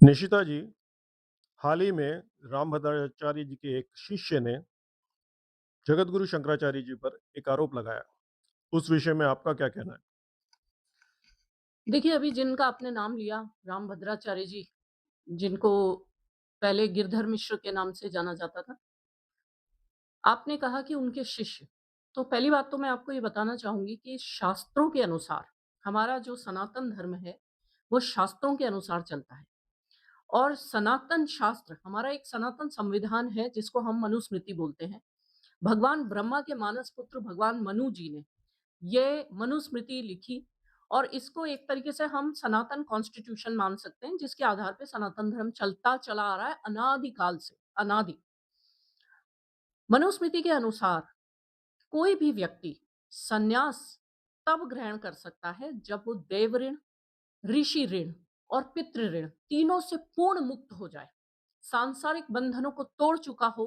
निशिता जी, हाल ही में रामभद्राचार्य जी के एक शिष्य ने जगतगुरु शंकराचार्य जी पर एक आरोप लगाया। उस विषय में आपका क्या कहना है? देखिए, अभी जिनका आपने नाम लिया, रामभद्राचार्य जी, जिनको पहले गिरधर मिश्र के नाम से जाना जाता था। आपने कहा कि उनके शिष्य, तो पहली बात तो मैं आपको ये बताना चाहूँगी कि शास्त्रों के अनुसार हमारा जो सनातन धर्म है, वो शास्त्रों के अनुसार चलता है। और सनातन शास्त्र, हमारा एक सनातन संविधान है जिसको हम मनुस्मृति बोलते हैं। भगवान ब्रह्मा के मानस पुत्र भगवान मनु जी ने ये मनुस्मृति लिखी और इसको एक तरीके से हम सनातन कॉन्स्टिट्यूशन मान सकते हैं, जिसके आधार पे सनातन धर्म चलता चला आ रहा है अनादि काल से, अनादि। मनुस्मृति के अनुसार कोई भी व्यक्ति संन्यास तब ग्रहण कर सकता है जब वो देव ऋण, ऋषि ऋण और पितृ ऋण तीनों से पूर्ण मुक्त हो जाए, सांसारिक बंधनों को तोड़ चुका हो,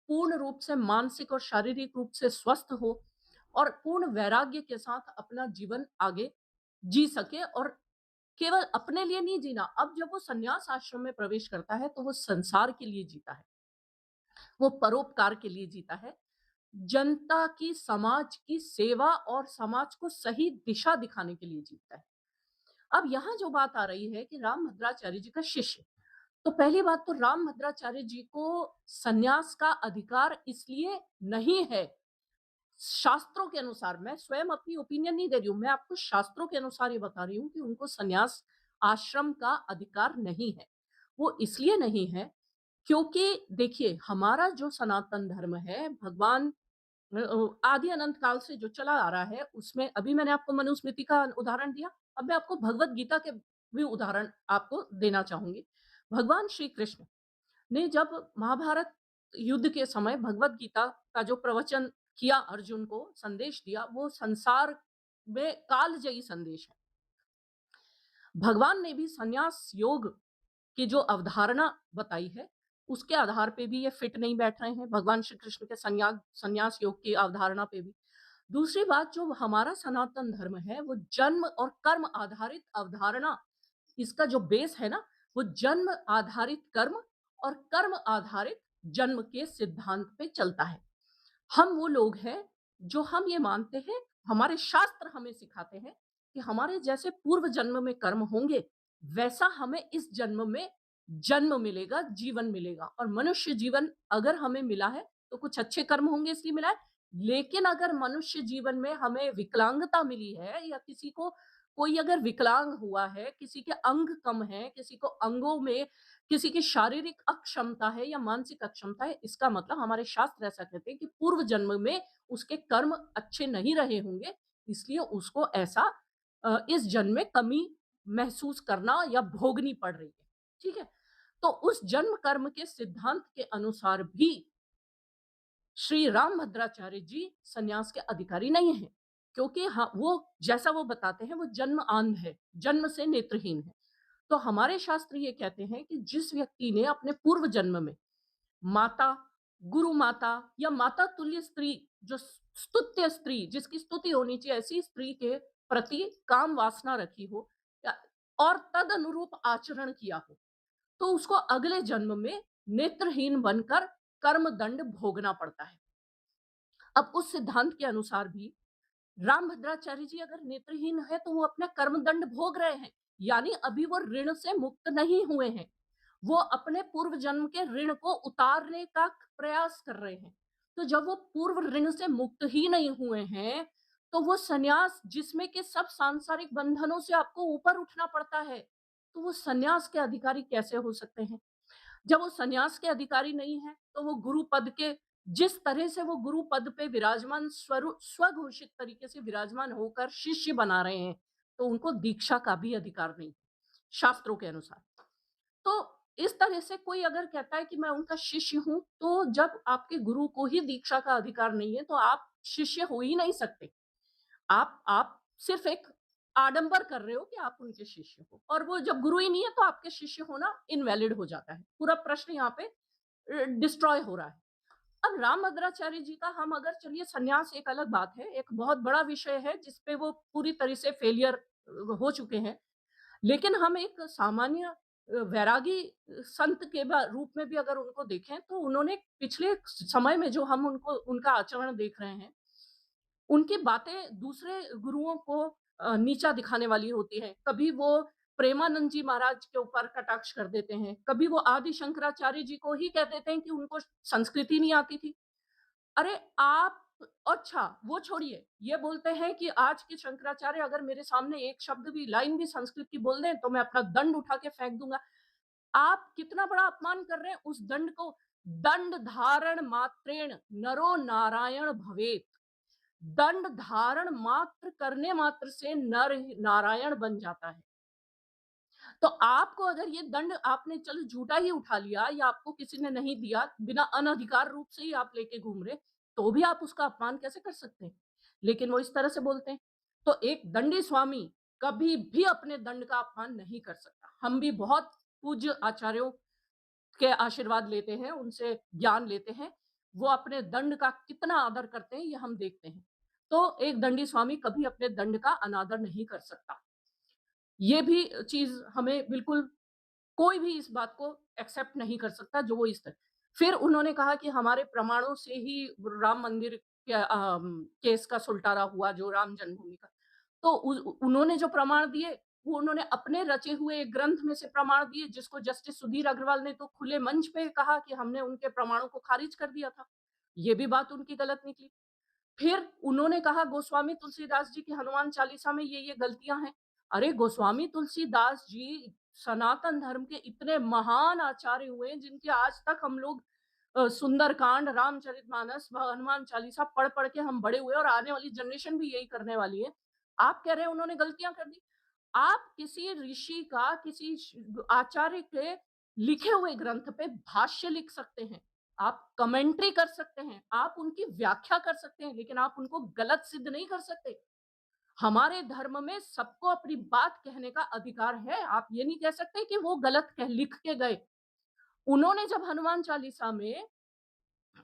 पूर्ण रूप से मानसिक और शारीरिक रूप से स्वस्थ हो और पूर्ण वैराग्य के साथ अपना जीवन आगे जी सके। और केवल अपने लिए नहीं जीना, अब जब वो संन्यास आश्रम में प्रवेश करता है तो वो संसार के लिए जीता है, वो परोपकार के लिए जीता है, जनता की, समाज की सेवा और समाज को सही दिशा दिखाने के लिए जीता है। अब यहाँ जो बात आ रही है कि रामभद्राचार्य जी का शिष्य, तो पहली बात तो रामभद्राचार्य जी को संन्यास का अधिकार इसलिए नहीं है। शास्त्रों के अनुसार, मैं स्वयं अपनी ओपिनियन नहीं दे रही हूँ, मैं आपको शास्त्रों के अनुसार ये बता रही हूँ कि उनको संन्यास आश्रम का अधिकार नहीं है। वो इसलिए नहीं है क्योंकि देखिए, हमारा जो सनातन धर्म है, भगवान आदि अनंत काल से जो चला आ रहा है, उसमें अभी मैंने आपको मनुस्मृति का उदाहरण दिया, अब मैं आपको भगवत गीता के भी उदाहरण आपको देना चाहूँगी। भगवान श्री कृष्ण ने जब महाभारत युद्ध के समय भगवत गीता का जो प्रवचन किया, अर्जुन को संदेश दिया, वो संसार में कालजयी संदेश है। भगवान ने भी संन्यास योग की जो अवधारणा बताई है, उसके आधार पे भी ये फिट नहीं बैठ रहे हैं, भगवान श्री कृष्ण के संन्यास योग की अवधारणा पे भी। दूसरी बात, जो हमारा सनातन धर्म है, वो जन्म और कर्म आधारित अवधारणा, इसका जो बेस है ना, वो जन्म आधारित कर्म और कर्म आधारित जन्म के सिद्धांत पे चलता है। हम वो लोग हैं जो हम ये मानते हैं, हमारे शास्त्र हमें सिखाते हैं कि हमारे जैसे पूर्व जन्म में कर्म होंगे, वैसा हमें इस जन्म में जन्म मिलेगा, जीवन मिलेगा। और मनुष्य जीवन अगर हमें मिला है, तो कुछ अच्छे कर्म होंगे इसलिए मिला है। लेकिन अगर मनुष्य जीवन में हमें विकलांगता मिली है या किसी को, कोई अगर विकलांग हुआ है, किसी के अंग कम है, किसी को अंगों में किसी की शारीरिक अक्षमता है या मानसिक अक्षमता है, इसका मतलब हमारे शास्त्र ऐसा कहते हैं कि पूर्व जन्म में उसके कर्म अच्छे नहीं रहे होंगे, इसलिए उसको ऐसा इस जन्म में कमी महसूस करना या भोगनी पड़ रही है। ठीक है? तो उस जन्म कर्म के सिद्धांत के अनुसार भी श्री रामभद्राचार्य जी संन्यास के अधिकारी नहीं हैं, क्योंकि हाँ, वो जैसा वो बताते हैं, वो जन्म अंध है, जन्म से नेत्रहीन है। तो हमारे शास्त्र ये कहते हैं कि जिस व्यक्ति ने अपने पूर्व जन्म में माता, गुरु माता या माता तुल्य स्त्री, जो स्तुत्य स्त्री, जिसकी स्तुति होनी चाहिए, ऐसी स्त्री के प्रति काम वासना रखी हो या और तद अनुरूप आचरण किया हो, तो उसको अगले जन्म में नेत्रहीन बनकर कर्म दंड भोगना पड़ता है। अब उस सिद्धांत के अनुसार भी रामभद्राचार्य जी अगर नेत्रहीन है, तो वो अपना कर्म दंड भोग रहे हैं, यानी अभी वो ऋण से मुक्त नहीं हुए हैं। वो अपने पूर्व जन्म के ऋण को उतारने का प्रयास कर रहे हैं। तो जब वो पूर्व ऋण से मुक्त ही नहीं हुए हैं, तो वो संन्यास, जिसमें के सब सांसारिक बंधनों से आपको ऊपर उठना पड़ता है, तो वो संन्यास के अधिकारी कैसे हो सकते हैं? जब वो संन्यास के अधिकारी नहीं है, तो वो गुरु पद के, जिस तरह से वो गुरु पद पे विराजमान, स्वघोषित तरीके से विराजमान होकर शिष्य बना रहे हैं, तो उनको दीक्षा का भी अधिकार नहीं, शास्त्रों के अनुसार। तो इस तरह से कोई अगर कहता है कि मैं उनका शिष्य हूँ, तो जब आपके गुरु को ही दीक्षा का अधिकार नहीं है, तो आप शिष्य हो ही नहीं सकते। आप सिर्फ एक आडंबर कर रहे हो कि आप उनके शिष्य हो, और वो जब गुरु ही नहीं है, तो आपके शिष्य होना इनवैलिड हो जाता है। पूरा प्रश्न यहाँ पे डिस्ट्रॉय हो रहा है। अब रामभद्राचार्य जी का हम अगर, चलिए संन्यास एक अलग बात है, एक बहुत बड़ा विषय है जिसपे वो पूरी तरह से फेलियर हो चुके हैं। लेकिन हम एक सामान्य वैरागी संत के रूप में भी अगर उनको देखें तो उन्होंने पिछले समय में जो हम उनको उनका आचरण देख रहे हैं, उनकी बातें दूसरे गुरुओं को नीचा दिखाने वाली होती हैं। कभी वो प्रेमानंद जी महाराज के ऊपर कटाक्ष कर देते हैं, कभी वो आदि शंकराचार्य जी को ही कह देते हैं कि उनको संस्कृत ही नहीं आती थी। अरे आप अच्छा, वो छोड़िए, ये बोलते हैं कि आज के शंकराचार्य अगर मेरे सामने एक शब्द भी, लाइन भी संस्कृत की बोल दें, तो मैं अपना दंड उठा के फेंक दूँगा। आप कितना बड़ा अपमान कर रहे हैं उस दंड को। दंड धारण मात्रेण नरो नारायण भवेत्। दंड धारण मात्र करने मात्र से नर नारायण बन जाता है। तो आपको अगर ये दंड आपने चलो झूठा ही उठा लिया या आपको किसी ने नहीं दिया, बिना अनधिकार रूप से ही आप लेके घूम रहे, तो भी आप उसका अपमान कैसे कर सकते हैं? लेकिन वो इस तरह से बोलते हैं। तो एक दंडी स्वामी कभी भी अपने दंड का अपमान नहीं कर सकता। हम भी बहुत पूज्य आचार्यों के आशीर्वाद लेते हैं, उनसे ज्ञान लेते हैं। वो अपने दंड का कितना आदर करते हैं, ये हम देखते हैं। तो एक दंडी स्वामी कभी अपने दंड का अनादर नहीं कर सकता। ये भी चीज़ हमें बिल्कुल कोई भी इस बात को एक्सेप्ट नहीं कर सकता जो वो इस तरह। फिर उन्होंने कहा कि हमारे प्रमाणों से ही राम मंदिर के केस का सुलटारा हुआ जो राम जन्मभूमि का। तो उन्होंने जो प्रमाण दिए, वो उन्होंने अपने रचे हुए एक ग्रंथ में से प्रमाण दिए जिसको जस्टिस सुधीर अग्रवाल ने तो खुले मंच पे कहा कि हमने उनके प्रमाणों को खारिज कर दिया था। ये भी बात उनकी गलत निकली। फिर उन्होंने कहा गोस्वामी तुलसीदास जी की हनुमान चालीसा में ये गलतियाँ हैं। अरे गोस्वामी तुलसीदास जी सनातन धर्म के इतने महान आचार्य हुए जिनके आज तक हम लोग सुंदरकांड, रामचरितमानस, हनुमान चालीसा पढ़-पढ़ के हम बड़े हुए और आने वाली जनरेशन भी यही करने वाली है। आप कह रहे हैं उन्होंने गलतियाँ कर दी। आप किसी ऋषि का, किसी आचार्य के लिखे हुए ग्रंथ पे भाष्य लिख सकते हैं। आप कमेंट्री कर सकते हैं, आप उनकी व्याख्या कर सकते हैं, लेकिन आप उनको गलत सिद्ध नहीं कर सकते। हमारे धर्म में सबको अपनी बात कहने का अधिकार है। आप ये नहीं कह सकते कि वो गलत लिख के गए। उन्होंने जब हनुमान चालीसा में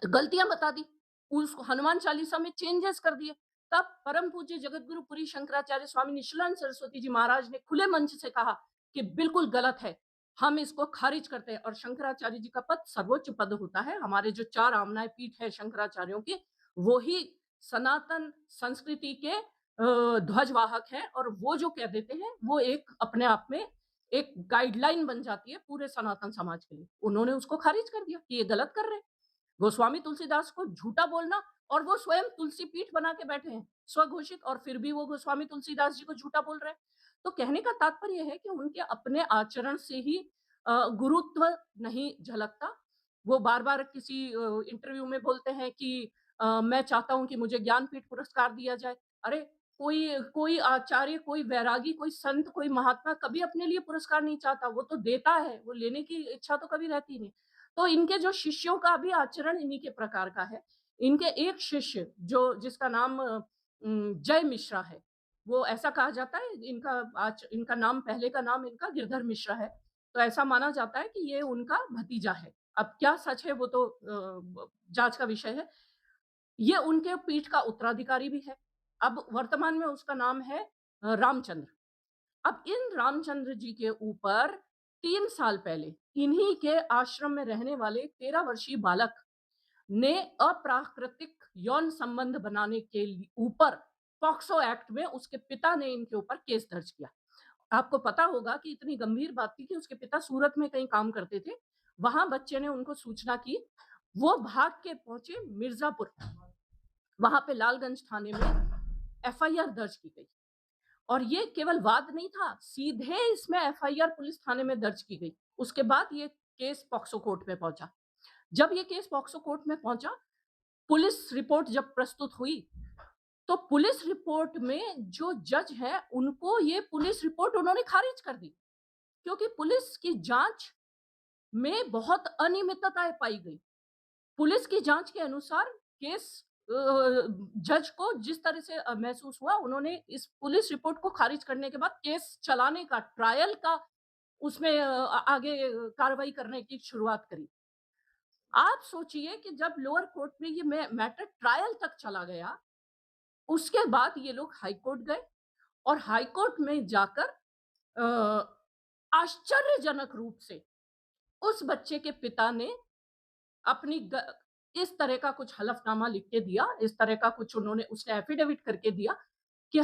गलतियां बता दी, उस हनुमान चालीसा में चेंजेस कर दिए, तब परम पूज्य जगतगुरु पुरी शंकराचार्य स्वामी निशिलानंद सरस्वती जी महाराज ने खुले मंच से कहा कि बिल्कुल गलत है, हम इसको खारिज करते हैं। और शंकराचार्य जी का पद सर्वोच्च पद होता है। हमारे जो 4 आमनाय पीठ है शंकराचार्यों की, वो ही सनातन संस्कृति के ध्वजवाहक हैं और वो जो कह देते हैं, वो एक अपने आप में एक गाइडलाइन बन जाती है पूरे सनातन समाज के लिए। उन्होंने उसको खारिज कर दिया कि ये गलत कर रहे हैं। गोस्वामी तुलसीदास को झूठा बोलना, और वो स्वयं तुलसी पीठ बना के बैठे हैं, स्वघोषित, और फिर भी वो गोस्वामी तुलसीदास जी को झूठा बोल रहे हैं। तो कहने का तात्पर्य है कि उनके अपने आचरण से ही गुरुत्व नहीं झलकता। वो बार-बार किसी इंटरव्यू में बोलते हैं कि मैं चाहता हूँ कि मुझे ज्ञानपीठ पुरस्कार दिया जाए। अरे! कोई कोई आचार्य, कोई वैरागी, कोई संत, कोई महात्मा कभी अपने लिए पुरस्कार नहीं चाहता, वो तो देता है, वो लेने की इच्छा तो कभी रहती नहीं। तो इनके जो शिष्यों का भी आचरण इन्हीं के प्रकार का है। इनके एक शिष्य जो जिसका नाम जय मिश्रा है, वो ऐसा कहा जाता है, इनका नाम, पहले का नाम इनका गिरधर मिश्रा है। तो ऐसा माना जाता है कि ये उनका भतीजा है। अब क्या सच है वो तो जाँच का विषय है। ये उनके पीठ का उत्तराधिकारी भी है। अब वर्तमान में उसका नाम है रामचंद्र। अब इन रामचंद्र जी के ऊपर 3 साल पहले इन्हीं के आश्रम में रहने वाले 13 वर्षीय बालक ने अप्राकृतिक यौन संबंध बनाने के ऊपर पॉक्सो एक्ट में उसके पिता ने इनके ऊपर केस दर्ज किया। आपको पता होगा कि इतनी गंभीर बात थी कि उसके पिता सूरत में कहीं काम करते थे। वहां बच्चे ने उनको सूचना की, वो भाग के पहुंचे मिर्जापुर। वहां पे लालगंज थाने में एफआईआर दर्ज की गई। और ये केवल वाद नहीं था, सीधे इसमें एफआईआर पुलिस थाने में दर्ज की गई। उसके बाद ये केस पॉक्सो कोर्ट में पहुंचा। जब ये केस पॉक्सो कोर्ट में पहुंचा, पुलिस रिपोर्ट जब प्रस्तुत हुई, तो पुलिस रिपोर्ट में जो जज है, उनको ये पुलिस रिपोर्ट उन्होंने खारिज कर दी, क्योंकि पुलिस की जांच में बहुत अनियमितताएं पाई गई। पुलिस की जांच के अनुसार केस जज को जिस तरह से महसूस हुआ, उन्होंने इस पुलिस रिपोर्ट को खारिज करने के बाद केस चलाने का, ट्रायल का, उसमें आगे कार्रवाई करने की शुरुआत करी। आप सोचिए कि जब लोअर कोर्ट में ये मैटर ट्रायल तक चला गया, उसके बाद ये लोग हाई कोर्ट गए और हाई कोर्ट में जाकर आश्चर्यजनक रूप से उस बच्चे के पिता ने अपनी इस तरह का कुछ हलफनामा लिख के दिया, इस तरह का कुछ उसने एफिडेविट करके दिया कि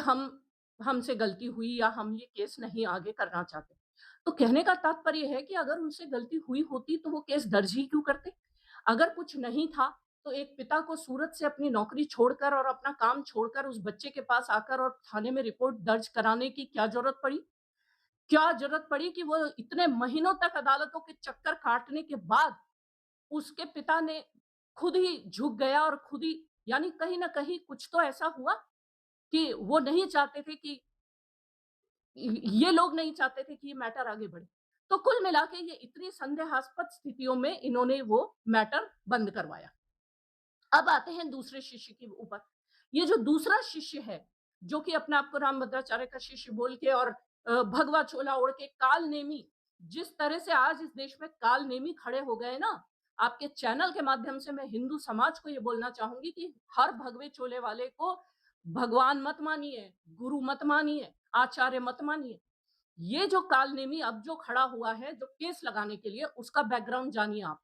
हमसे गलती हुई या हम ये केस नहीं आगे करना चाहते। तो कहने का तात्पर्य है कि अगर उनसे गलती हुई होती तो वो केस दर्ज ही क्यों करते? अगर कुछ नहीं था तो एक पिता को सूरत से अपनी नौकरी छोड़कर और अपना काम छोड़कर उस बच्चे के पास आकर और थाने में रिपोर्ट दर्ज कराने की क्या ज़रूरत पड़ी? क्या ज़रूरत पड़ी कि वो इतने महीनों तक अदालतों के चक्कर काटने के बाद उसके पिता ने खुद ही झुक गया और खुद ही, यानी कहीं न कहीं कुछ तो ऐसा हुआ कि वो नहीं चाहते थे कि ये लोग नहीं चाहते थे कि ये मैटर आगे बढ़े। तो कुल मिला के ये इतनी संदेहास्पद स्थितियों में इन्होंने वो मैटर बंद करवाया। अब आते हैं दूसरे शिष्य के ऊपर। ये जो दूसरा शिष्य है, जो कि अपने आप को रामभद्राचार्य का शिष्य बोल के और भगवा चोला ओढ़ के काल-नेमी, जिस तरह से आज इस देश में काल-नेमी खड़े हो गए ना, आपके चैनल के माध्यम से मैं हिंदू समाज को ये बोलना चाहूँगी कि हर भगवे चोले वाले को भगवान मत मानिए, गुरु मत मानिए, आचार्य मत मानिए। ये जो काल-नेमी अब जो खड़ा हुआ है, जो केस लगाने के लिए, उसका बैकग्राउंड जानिए आप।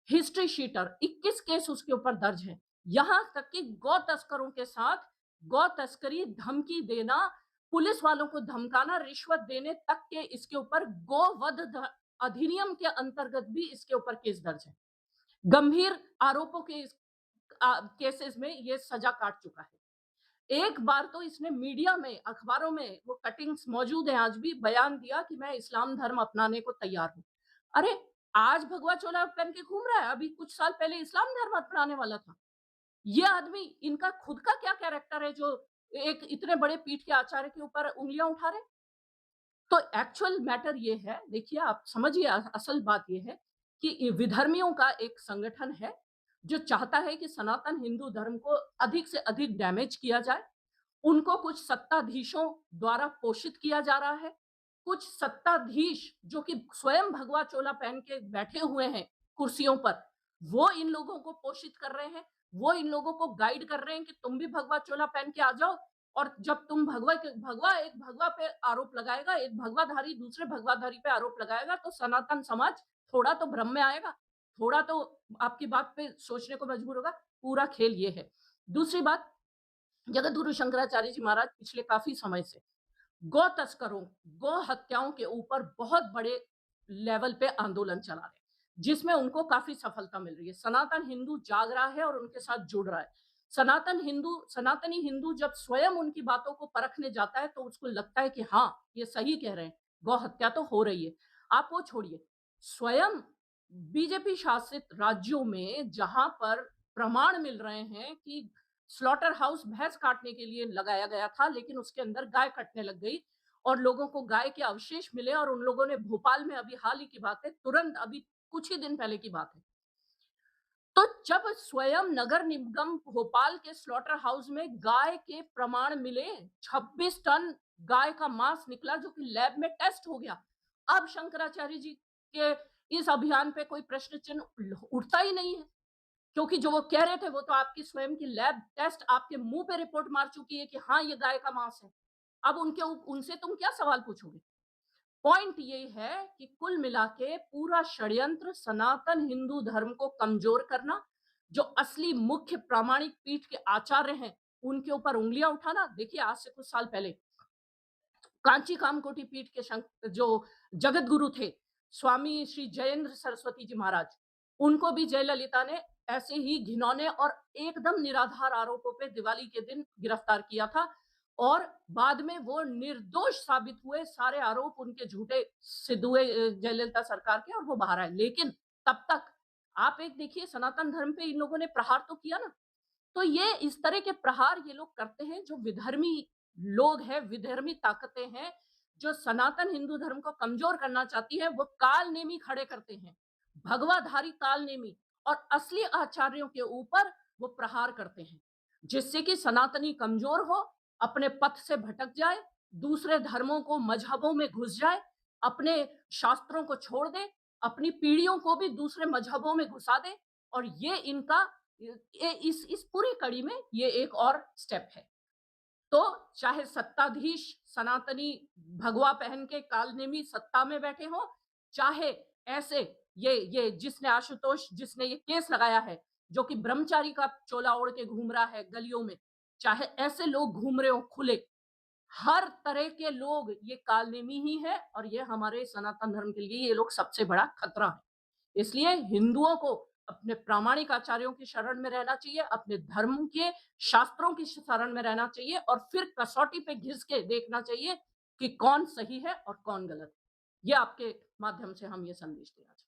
हिस्ट्री शीटर 21 केस उसके ऊपर दर्ज हैं। यहां तक कि गौ तस्करों के साथ गौ तस्करी, धमकी देना, पुलिस वालों को धमकाना, रिश्वत देने तक के इसके ऊपर गोवध अधिनियम के अंतर्गत भी इसके ऊपर केस दर्ज है। गंभीर आरोपों के केसेस में ये सजा काट चुका है। एक बार तो इसने मीडिया में, अखबारों में, वो कटिंग्स मौजूद हैं आज भी, बयान दिया कि मैं इस्लाम धर्म अपनाने को तैयार हूँ। अरे! आज भगवा चोला पहन के घूम रहा है, अभी कुछ साल पहले इस्लाम धर्म अपनाने वाला था। ये आदमी, इनका खुद का क्या कैरेक्टर है जो एक इतने बड़े पीठ के आचार्य के ऊपर उँगलियाँ उठा रहे हैं? तो एक्चुअल मैटर ये है, देखिए आप समझिए, असल बात ये है कि विधर्मियों का एक संगठन है, जो चाहता है कि सनातन हिंदू धर्म को अधिक से अधिक डैमेज किया जाए। उनको कुछ सत्ताधीशों द्वारा पोषित किया जा रहा है। कुछ सत्ताधीश जो कि स्वयं भगवा चोला पहन के बैठे हुए हैं कुर्सियों पर, वो इन लोगों को पोषित कर रहे हैं। वो इन लोगों को गाइड कर रहे हैं कि तुम भी भगवा चोला पहन के आ जाओ, और जब तुम एक भगवा पे आरोप लगाएगा, एक भगवाधारी दूसरे भगवाधारी पे आरोप लगाएगा, तो सनातन समाज थोड़ा तो भ्रम में आएगा, थोड़ा तो आपकी बात पे सोचने को मजबूर होगा। पूरा खेल ये है। दूसरी बात, जगत गुरु शंकराचार्य जी महाराज पिछले काफी समय से गौ तस्करों, गौ हत्याओं के ऊपर बहुत बड़े लेवल पे आंदोलन चला रहे हैं, जिसमें उनको काफी सफलता मिल रही है। सनातन हिंदू जाग रहा है और उनके साथ जुड़ रहा है। सनातनी हिंदू जब स्वयं उनकी बातों को परखने जाता है तो उसको लगता है कि हाँ, ये सही कह रहे हैं, गौ हत्या तो हो रही है। आप वो छोड़िए, स्वयं बीजेपी शासित राज्यों में जहां पर प्रमाण मिल रहे हैं कि स्लॉटर हाउस भैंस काटने के लिए लगाया गया था, लेकिन उसके अंदर गाय कटने लग गई और लोगों को गाय के अवशेष मिले, और उन लोगों ने भोपाल में, अभी हाल ही की बात है, तुरंत अभी कुछ ही दिन पहले की बात है, तो जब स्वयं नगर निगम भोपाल के स्लॉटर हाउस में गाय के प्रमाण मिले, 26 टन गाय का मांस निकला जो कि लैब में टेस्ट हो गया। अब शंकराचार्य जी के इस अभियान पे कोई प्रश्न चिन्ह उठता ही नहीं है, क्योंकि जो वो कह रहे थे वो तो आपकी स्वयं की लैब टेस्ट आपके मुंह पे रिपोर्ट मार चुकी है कि हाँ, ये गाय का मांस है। अब उनसे तुम क्या सवाल पूछोगे? पॉइंट ये है कि कुल मिला के पूरा षड्यंत्र सनातन हिंदू धर्म को कमजोर करना, जो असली मुख्य प्रामाणिक पीठ के आचार्य हैं, उनके ऊपर उंगलियां उठाना। देखिए, आज से कुछ साल पहले कांची कामकोटी पीठ के जो जगत गुरु थे, स्वामी श्री जयेंद्र सरस्वती जी महाराज, उनको भी जयललिता ने ऐसे ही घिनौने और एकदम निराधार आरोपों पे दिवाली के दिन गिरफ्तार किया था, और बाद में वो निर्दोष साबित हुए, सारे आरोप उनके झूठे सिद्ध हुए जयललिता सरकार के, और वो बाहर आए। लेकिन तब तक आप एक देखिए, सनातन धर्म पे इन लोगों ने प्रहार तो किया ना। तो ये इस तरह के प्रहार ये लोग करते हैं, जो विधर्मी लोग हैं, विधर्मी ताकतें हैं, जो सनातन हिंदू धर्म को कमजोर करना चाहती है, वो काल-नेमी खड़े करते हैं। भगवाधारी काल-नेमी और असली आचार्यों के ऊपर वो प्रहार करते हैं, जिससे कि सनातनी कमजोर हो, अपने पथ से भटक जाए, दूसरे धर्मों को, मजहबों में घुस जाए, अपने शास्त्रों को छोड़ दे, अपनी पीढ़ियों को भी दूसरे मजहबों में घुसा दे, और ये इनका ये इस पूरी कड़ी में ये एक और स्टेप है। तो चाहे सत्ताधीश सनातनी भगवा पहन के कालनेमी सत्ता में बैठे हों, चाहे ऐसे ये जिसने आशुतोष जिसने ये केस लगाया है, जो कि ब्रह्मचारी का चोला ओढ़ के घूम रहा है गलियों में, चाहे ऐसे लोग घूम रहे हो खुले, हर तरह के लोग ये कालनेमी ही है और ये हमारे सनातन धर्म के लिए ये लोग सबसे बड़ा खतरा है। इसलिए हिंदुओं को अपने प्रामाणिक आचार्यों की शरण में रहना चाहिए, अपने धर्म के शास्त्रों की शरण में रहना चाहिए और फिर कसौटी पे घिस के देखना चाहिए कि कौन सही है और कौन गलत। ये आपके माध्यम से हम ये संदेश देना चाहते हैं।